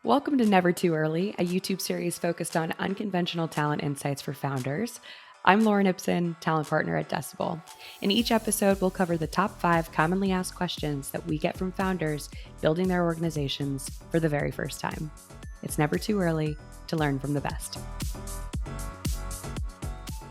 Welcome to Never Too Early, a YouTube series focused on unconventional talent insights for founders. I'm Lauren Ipsen, talent partner at Decibel. In each episode, we'll cover the top 5 commonly asked questions that we get from founders building their organizations for the very first time. It's never too early to learn from the best.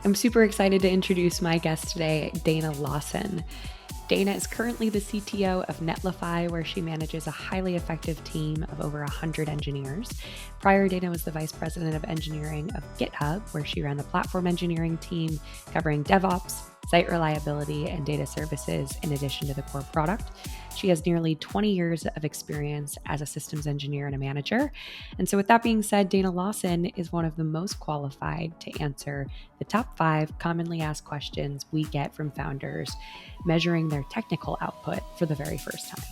I'm super excited to introduce my guest today, Dana Lawson. Dana is currently the CTO of Netlify, where she manages a highly effective team of over 100 engineers. Prior, Dana was the vice president of engineering of GitHub, where she ran the platform engineering team covering DevOps, site reliability, and data services in addition to the core product. She has nearly 20 years of experience as a systems engineer and a manager. And so with that being said, Dana Lawson is one of the most qualified to answer the top 5 commonly asked questions we get from founders measuring their technical output for the very first time.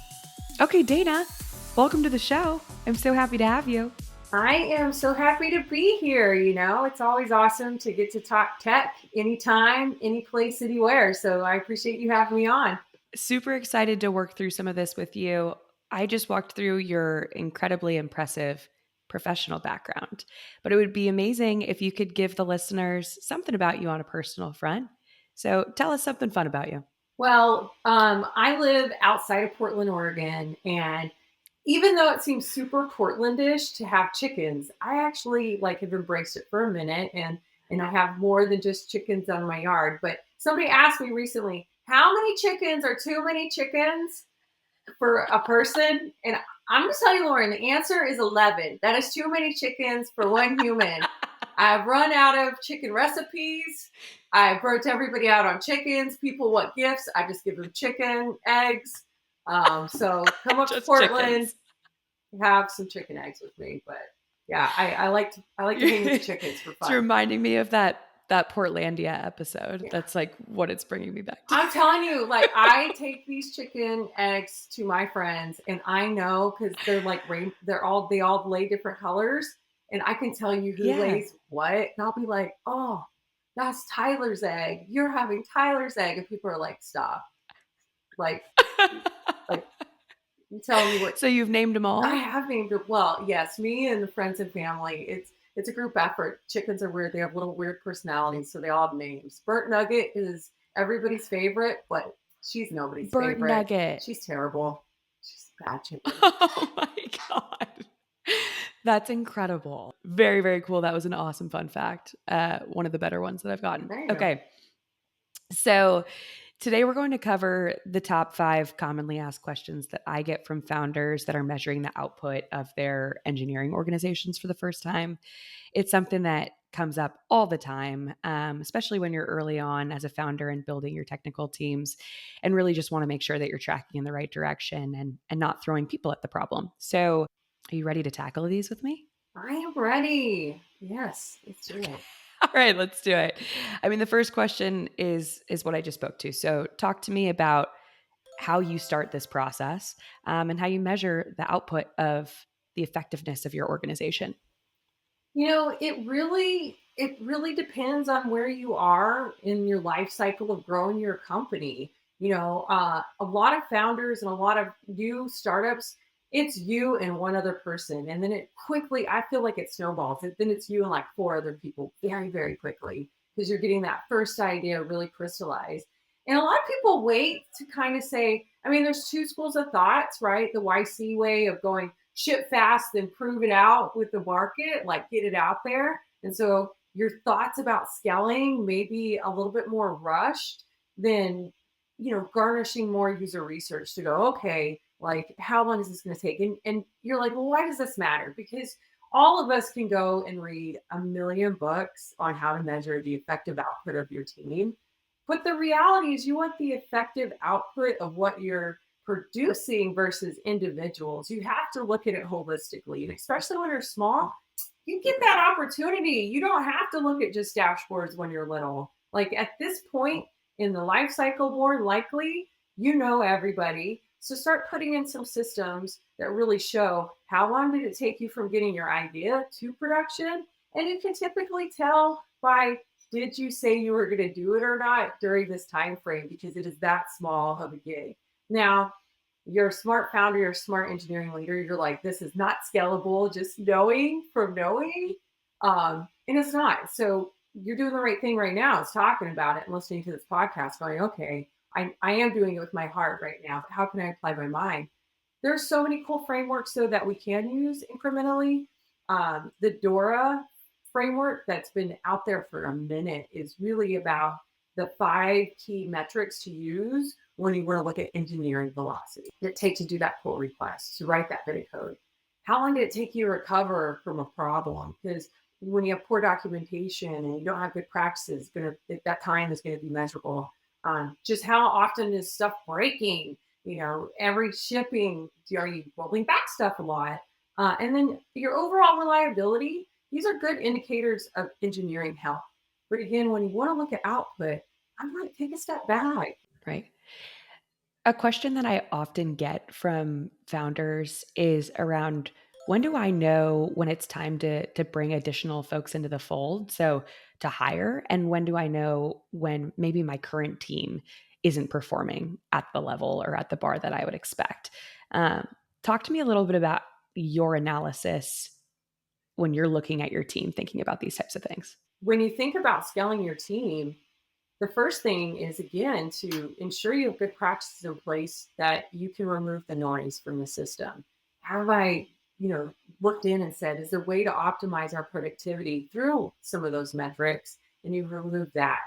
Okay, Dana, welcome to the show. I'm so happy to have you. I am so happy to be here. It's always awesome to get to talk tech anytime, any place, anywhere. So I appreciate you having me on. Super excited to work through some of this with you. I just walked through your incredibly impressive professional background, but it would be amazing if you could give the listeners something about you on a personal front. So tell us something fun about you. Well, I live outside of Portland, Oregon, and even though it seems super Portlandish to have chickens, I actually have embraced it for a minute, and I have more than just chickens on my yard. But somebody asked me recently, how many chickens are too many chickens for a person? And I'm going to tell you, Lauren, the answer is 11. That is too many chickens for one human. I've run out of chicken recipes. I've burnt everybody out on chickens. People want gifts. I just give them chicken eggs. So come up to Portland, chickens. Have some chicken eggs with me. But yeah, I like to hang with the chickens for fun. It's reminding me of that Portlandia episode. Yeah. That's what it's bringing me back to. I'm telling you, I take these chicken eggs to my friends, and I know because they're they all lay different colors, and I can tell you who lays what, and I'll be like, oh, that's Tyler's egg. You're having Tyler's egg, and people are like, stop, I'm telling you what. So you've named them all? I have named them. Well, yes, me and the friends and family. It's a group effort. Chickens are weird. They have little weird personalities, so they all have names. Burnt Nugget is everybody's favorite, but she's nobody's favorite. Burnt Nugget. She's terrible. She's bad chicken. Oh my God. That's incredible. Very, very cool. That was an awesome fun fact. One of the better ones that I've gotten. Okay. So today we're going to cover the top 5 commonly asked questions that I get from founders that are measuring the output of their engineering organizations for the first time. It's something that comes up all the time, especially when you're early on as a founder and building your technical teams, and really just want to make sure that you're tracking in the right direction and not throwing people at the problem. So are you ready to tackle these with me? I am ready. Yes, let's do it. All right, let's do it. I mean, the first question is what I just spoke to. So talk to me about how you start this process and how you measure the output of the effectiveness of your organization. It really depends on where you are in your life cycle of growing your company. A lot of founders and a lot of new startups, it's you and one other person. And then it quickly, I feel like it snowballs. Then it's you and 4 other people very, very quickly because you're getting that first idea really crystallized. And a lot of people wait to kind of say, I mean, there's 2 schools of thoughts, right? The YC way of going ship fast and prove it out with the market, get it out there. And so your thoughts about scaling may be a little bit more rushed than, garnishing more user research to go, okay, how long is this going to take? And you're like, well, why does this matter? Because all of us can go and read a million books on how to measure the effective output of your team. But the reality is you want the effective output of what you're producing versus individuals. You have to look at it holistically. And especially when you're small, you get that opportunity. You don't have to look at just dashboards when you're little. At this point in the life cycle, more likely, everybody. So start putting in some systems that really show how long did it take you from getting your idea to production. And you can typically tell by, did you say you were going to do it or not during this time frame, because it is that small of a gig. Now, you're a smart founder, you're a smart engineering leader, you're like, this is not scalable, just knowing from knowing. And it's not. So you're doing the right thing right now. It's talking about it and listening to this podcast, going, okay, I am doing it with my heart right now, but how can I apply my mind? There's so many cool frameworks though that we can use incrementally. The Dora framework that's been out there for a minute is really about the 5 key metrics to use when you want to look at engineering velocity that take to do that pull request, to write that bit of code. How long did it take you to recover from a problem? Because when you have poor documentation and you don't have good practices, that time is going to be measurable. Just how often is stuff breaking? Every shipping, are you rolling back stuff a lot? And then your overall reliability, these are good indicators of engineering health. But again, when you want to look at output, I'm going to take a step back. Right. A question that I often get from founders is around, when do I know when it's time to bring additional folks into the fold? So to hire, and when do I know when maybe my current team isn't performing at the level or at the bar that I would expect? Um, Talk to me a little bit about your analysis when you're looking at your team, thinking about these types of things. When you think about scaling your team, the first thing is, again, to ensure you have good practices in place that you can remove the noise from the system. Have I, looked in and said, is there a way to optimize our productivity through some of those metrics? And you remove that.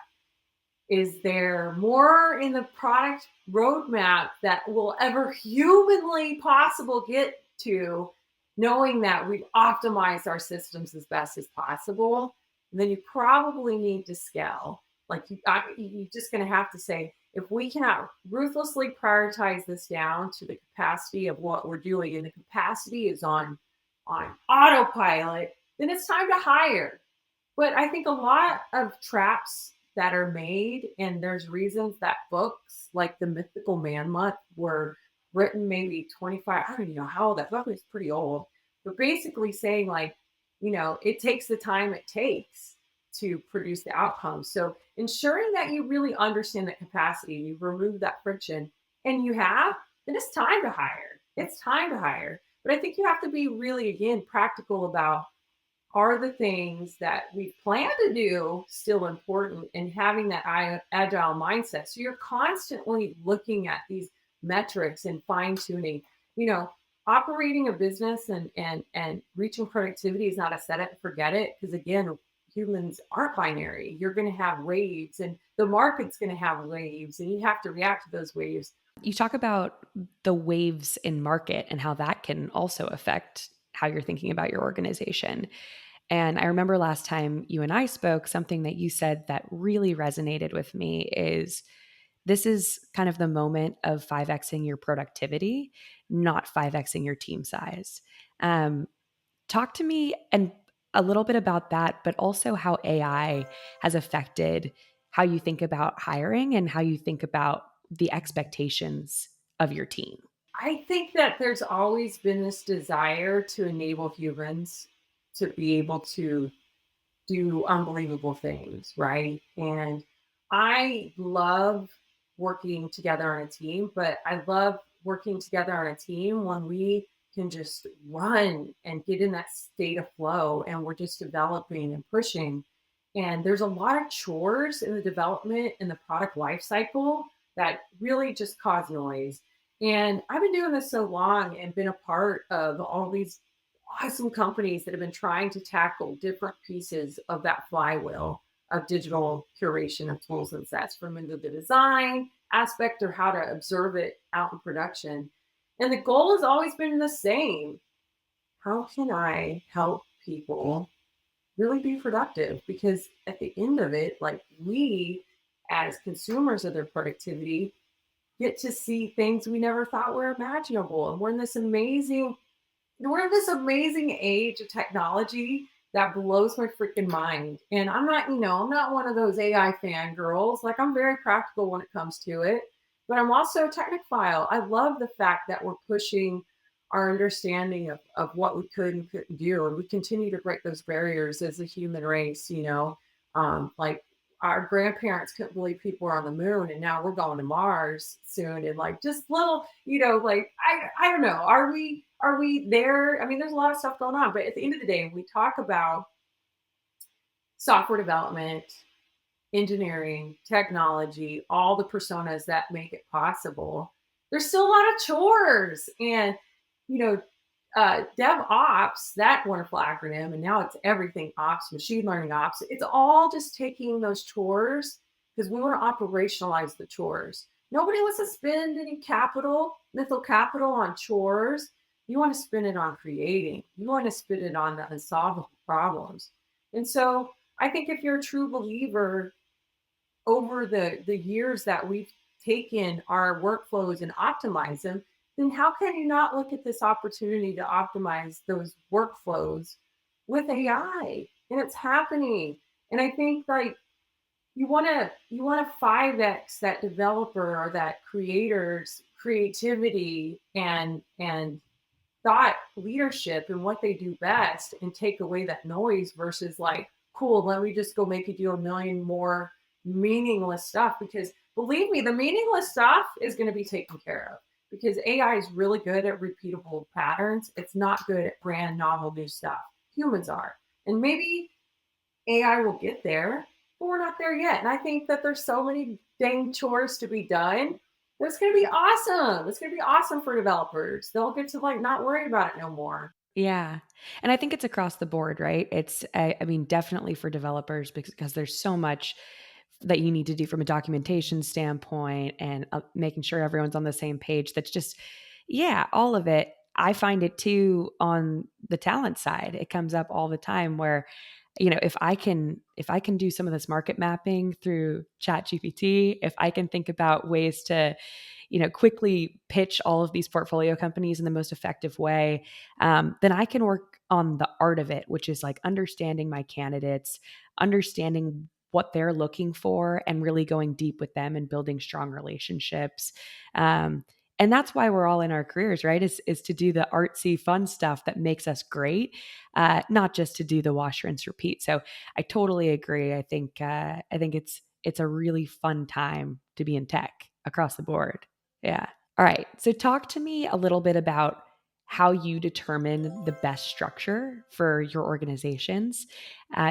Is there more in the product roadmap that will ever humanly possible get to, knowing that we've optimized our systems as best as possible? And then you probably need to scale. Like you're just going to have to say, if we cannot ruthlessly prioritize this down to the capacity of what we're doing, and the capacity is on autopilot, then it's time to hire. But I think a lot of traps that are made, and there's reasons that books like The Mythical Man Month were written maybe 25, I don't even know how old that book is, pretty old, but basically saying, like, it takes the time it takes to produce the outcome. So ensuring that you really understand the capacity, you remove that friction, and then it's time to hire. It's time to hire. But I think you have to be really, again, practical about, are the things that we plan to do still important, and having that agile mindset. So you're constantly looking at these metrics and fine tuning. Operating a business and reaching productivity is not a set it and forget it, because again, humans aren't binary. You're going to have waves, and the market's going to have waves, and you have to react to those waves. You talk about the waves in market and how that can also affect how you're thinking about your organization. And I remember last time you and I spoke, something that you said that really resonated with me is, this is kind of the moment of 5Xing your productivity, not 5Xing your team size. Talk to me and a little bit about that, but also how AI has affected how you think about hiring and how you think about the expectations of your team. I think that there's always been this desire to enable humans to be able to do unbelievable things, right? And I love working together on a team, but I love working together on a team when we can just run and get in that state of flow, and we're just developing and pushing. And there's a lot of chores in the development and the product life cycle that really just cause noise. And I've been doing this so long and been a part of all these awesome companies that have been trying to tackle different pieces of that flywheel of digital curation of tools and sets, from into the design aspect or how to observe it out in production. And the goal has always been the same. How can I help people really be productive? Because at the end of it, like, we as consumers of their productivity get to see things we never thought were imaginable. And we're in this amazing age of technology that blows my freaking mind. And I'm not one of those AI fangirls. Like, I'm very practical when it comes to it, but I'm also a technophile. I love the fact that we're pushing our understanding of what we could and couldn't do. And we continue to break those barriers as a human race, like, our grandparents couldn't believe people were on the moon, and now we're going to Mars soon. And like just little, like I don't know, are we there? I mean, there's a lot of stuff going on, but at the end of the day, when we talk about software development, engineering, technology, all the personas that make it possible, there's still a lot of chores. And, you know, DevOps, that wonderful acronym, and now it's everything ops, machine learning ops, it's all just taking those chores because we want to operationalize the chores. Nobody wants to spend any mental capital on chores. You want to spend it on creating. You want to spend it on the unsolvable problems. And so I think if you're a true believer over the years that we've taken our workflows and optimize them, then how can you not look at this opportunity to optimize those workflows with AI? And it's happening. And I think like you want to 5x that developer or that creator's creativity and thought leadership and what they do best and take away that noise versus like, cool, let me just go make you do a million more meaningless stuff. Because believe me, the meaningless stuff is going to be taken care of because AI is really good at repeatable patterns. It's not good at brand novel new stuff. Humans are. And maybe AI will get there, but we're not there yet. And I think that there's so many dang chores to be done. That's going to be awesome. It's going to be awesome for developers. They'll get to like not worry about it no more. Yeah. And I think it's across the board, right? I mean, definitely for developers because there's so much that you need to do from a documentation standpoint and making sure everyone's on the same page. That's just, yeah, all of it. I find it too on the talent side. It comes up all the time where, if I can do some of this market mapping through Chat GPT, if I can think about ways to quickly pitch all of these portfolio companies in the most effective way, then I can work on the art of it, which is like understanding my candidates, understanding what they're looking for, and really going deep with them and building strong relationships. And that's why we're all in our careers, right? Is to do the artsy, fun stuff that makes us great, not just to do the wash, rinse, repeat. So I totally agree. I think it's a really fun time to be in tech across the board. Yeah. All right. So talk to me a little bit about how you determine the best structure for your organizations.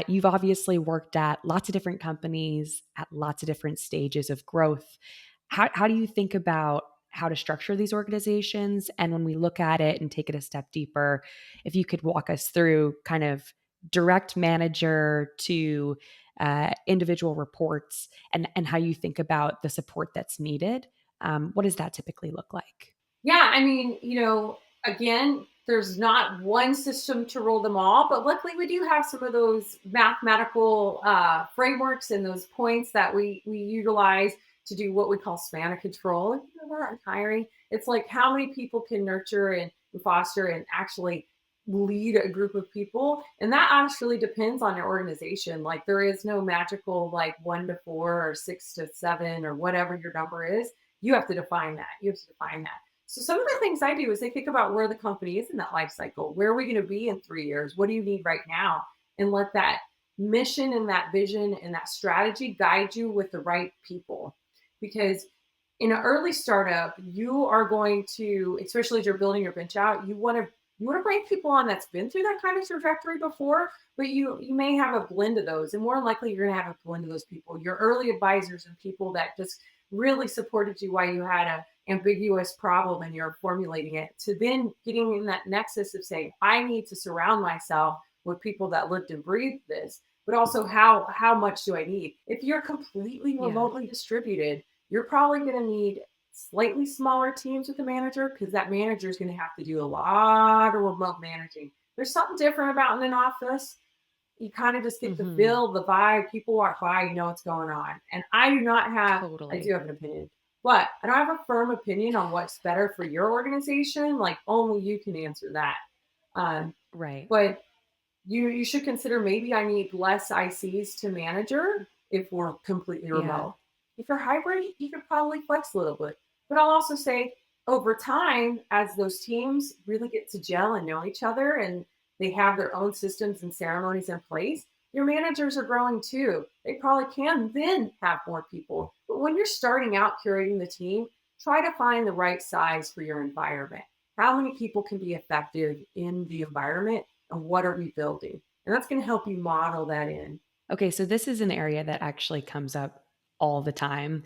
You've obviously worked at lots of different companies at lots of different stages of growth. How do you think about how to structure these organizations? And when we look at it and take it a step deeper, if you could walk us through kind of direct manager to individual reports and how you think about the support that's needed. What does that typically look like? Yeah, I mean, again, there's not one system to rule them all, but luckily we do have some of those mathematical frameworks and those points that we utilize to do what we call span of control. And we're hiring. It's like how many people can nurture and foster and actually lead a group of people. And that actually depends on your organization. Like there is no magical like 1 to 4 or 6 to 7 or whatever your number is. You have to define that. You have to define that. So some of the things I do is I think about where the company is in that life cycle. Where are we going to be in 3 years? What do you need right now? And let that mission and that vision and that strategy guide you with the right people. Because in an early startup, you are going to, especially as you're building your bench out, you want to bring people on that's been through that kind of trajectory before, but you may have a blend of those, and more likely you're going to have a blend of those people. Your early advisors and people that just really supported you while you had a ambiguous problem and you're formulating it, to then getting in that nexus of saying, I need to surround myself with people that lived and breathed this, but also how much do I need? If you're completely Yeah. remotely distributed, you're probably going to need slightly smaller teams with a manager because that manager is going to have to do a lot of remote managing. There's something different about in an office. You kind of just get the Hmm. feel, the vibe. People walk by, you know what's going on. And I do Totally. have an opinion, but I don't have a firm opinion on what's better for your organization. Like only you can answer that. Um, Right. but you should consider maybe I need less ICs to manager if we're completely Yeah. remote. If you're hybrid, you could probably flex a little bit. But I'll also say over time, as those teams really get to gel and know each other and they have their own systems and ceremonies in place, Your managers are growing too. They probably can then have more people. But when you're starting out curating the team, try to find the right size for your environment. How many people can be effective in the environment and what are we building? And that's going to help you model that in. Okay, so this is an area that actually comes up all the time,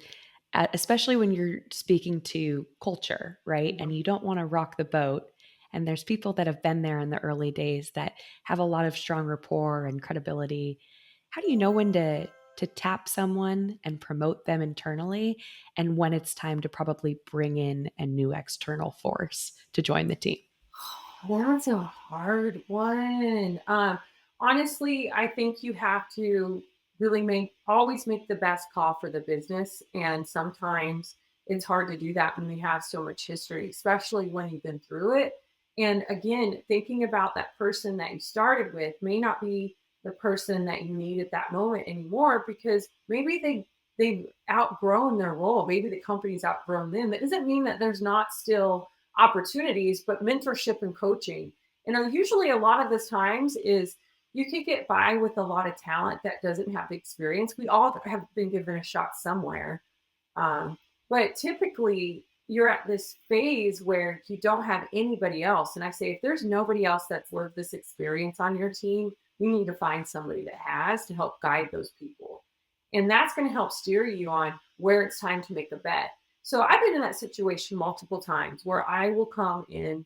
especially when you're speaking to culture, right? And Mhm. you don't want to rock the boat. And there's people that have been there in the early days that have a lot of strong rapport and credibility. How do you know when to tap someone and promote them internally, and when it's time to probably bring in a new external force to join the team? That's a hard one. Honestly, I think you have to really always make the best call for the business. And sometimes it's hard to do that when we have so much history, especially when you've been through it. And again, thinking about that person that you started with may not be the person that you need at that moment anymore because maybe they've outgrown their role. Maybe the company's outgrown them. That doesn't mean that there's not still opportunities, but mentorship and coaching. And usually, a lot of this times is you can get by with a lot of talent that doesn't have the experience. We all have been given a shot somewhere. Um, but typically, you're at this phase where you don't have anybody else. And I say, if there's nobody else that's lived this experience on your team, you need to find somebody that has to help guide those people. And that's going to help steer you on where it's time to make a bet. So I've been in that situation multiple times where I will come in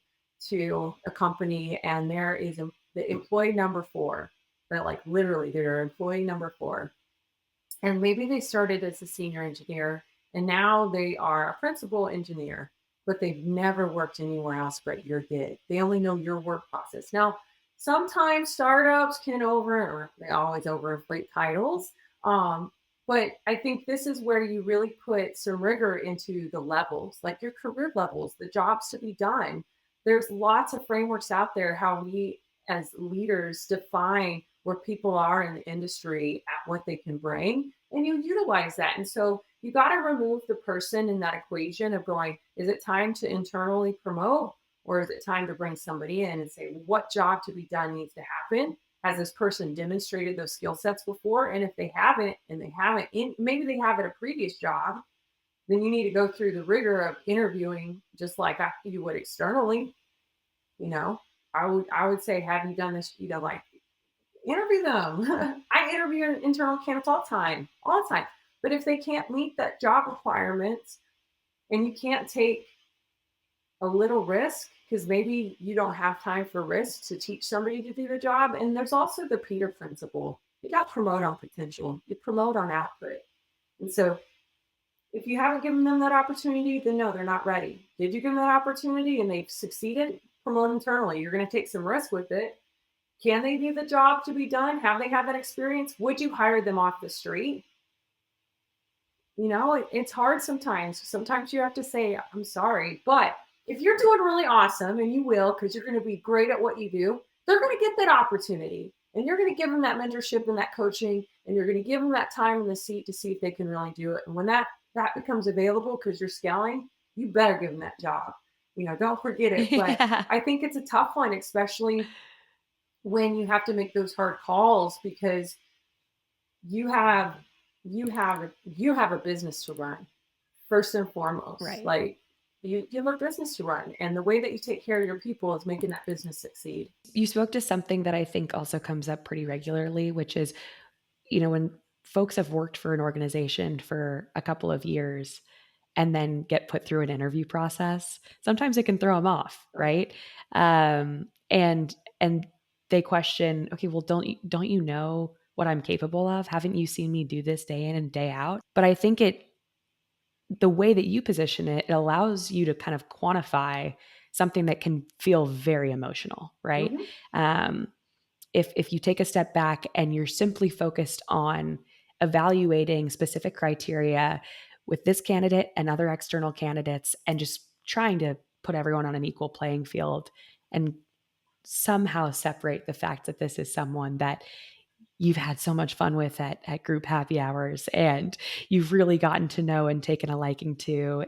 to a company and there is the employee number four, that like literally they're employee number four, and maybe they started as a senior engineer and now they are a principal engineer, but they've never worked anywhere else but your gig. They only know your work process. Now, sometimes startups can or they always overinflate titles. Um, but I think this is where you really put some rigor into the levels, like your career levels, the jobs to be done. There's lots of frameworks out there how we as leaders define where people are in the industry at what they can bring and you utilize that. And so you got to remove the person in that equation of going, is it time to internally promote or is it time to bring somebody in and say, what job to be done needs to happen? Has this person demonstrated those skill sets before? And if they haven't, maybe they have at a previous job, then you need to go through the rigor of interviewing just like you would externally. You know, I would say, have you done this? Like interview them. I interview internal candidates all the time. But if they can't meet that job requirements and you can't take a little risk, because maybe you don't have time for risk to teach somebody to do the job. And there's also the Peter principle. You got to promote on potential, you promote on output. And so if you haven't given them that opportunity, then no, they're not ready. Did you give them that opportunity and they've succeeded? Promote internally. You're going to take some risk with it. Can they do the job to be done? Have they had that experience? Would you hire them off the street? It's hard sometimes. Sometimes you have to say, I'm sorry. But if you're doing really awesome, and you will, because you're going to be great at what you do, they're going to get that opportunity. And you're going to give them that mentorship and that coaching, and you're going to give them that time in the seat to see if they can really do it. And when that becomes available because you're scaling, you better give them that job. Don't forget it. But Yeah. I think it's a tough one, especially when you have to make those hard calls because you have you have a business to run first and foremost. Right. Like you have a business to run, and the way that you take care of your people is making that business succeed. You spoke to something that I think also comes up pretty regularly, which is, when folks have worked for an organization for a couple of years and then get put through an interview process, sometimes it can throw them off, right? And they question, okay, well, don't you know what I'm capable of? Haven't you seen me do this day in and day out? But I think the way that you position it, it allows you to kind of quantify something that can feel very emotional, right? Mhm. Um, if you take a step back and you're simply focused on evaluating specific criteria with this candidate and other external candidates and just trying to put everyone on an equal playing field and somehow separate the fact that this is someone that you've had so much fun with at group happy hours and you've really gotten to know and taken a liking to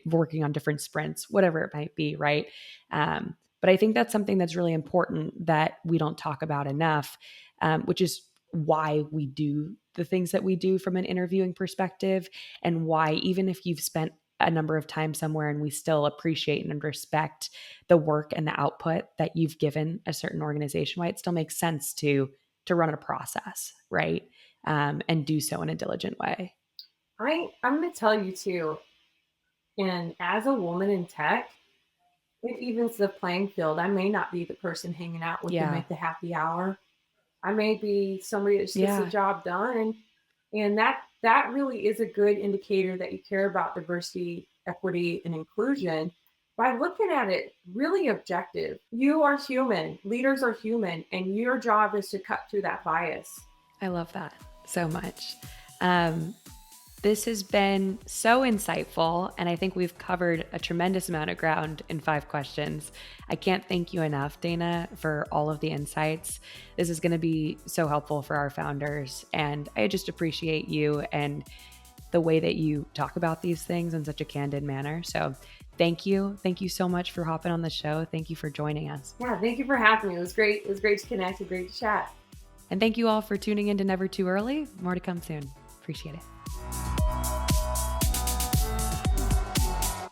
working on different sprints, whatever it might be, right? But I think that's something that's really important that we don't talk about enough, which is why we do the things that we do from an interviewing perspective, and why, even if you've spent a number of times somewhere and we still appreciate and respect the work and the output that you've given a certain organization, why it still makes sense to run a process, right? And do so in a diligent way. I'm going to tell you too, and as a woman in tech, it evens the playing field. I may not be the person hanging out with them Yeah. at the happy hour. I may be somebody that just gets the Yeah. job done. And that really is a good indicator that you care about diversity, equity, and inclusion by looking at it really objective. You are human, leaders are human, and your job is to cut through that bias. I love that so much. This has been so insightful, and I think we've covered a tremendous amount of ground in 5 questions. I can't thank you enough, Dana, for all of the insights. This is going to be so helpful for our founders, and I just appreciate you and the way that you talk about these things in such a candid manner. So thank you. Thank you so much for hopping on the show. Thank you for joining us. Yeah, thank you for having me. It was great. It was great to connect and great to chat. And thank you all for tuning in to Never Too Early. More to come soon. Appreciate it.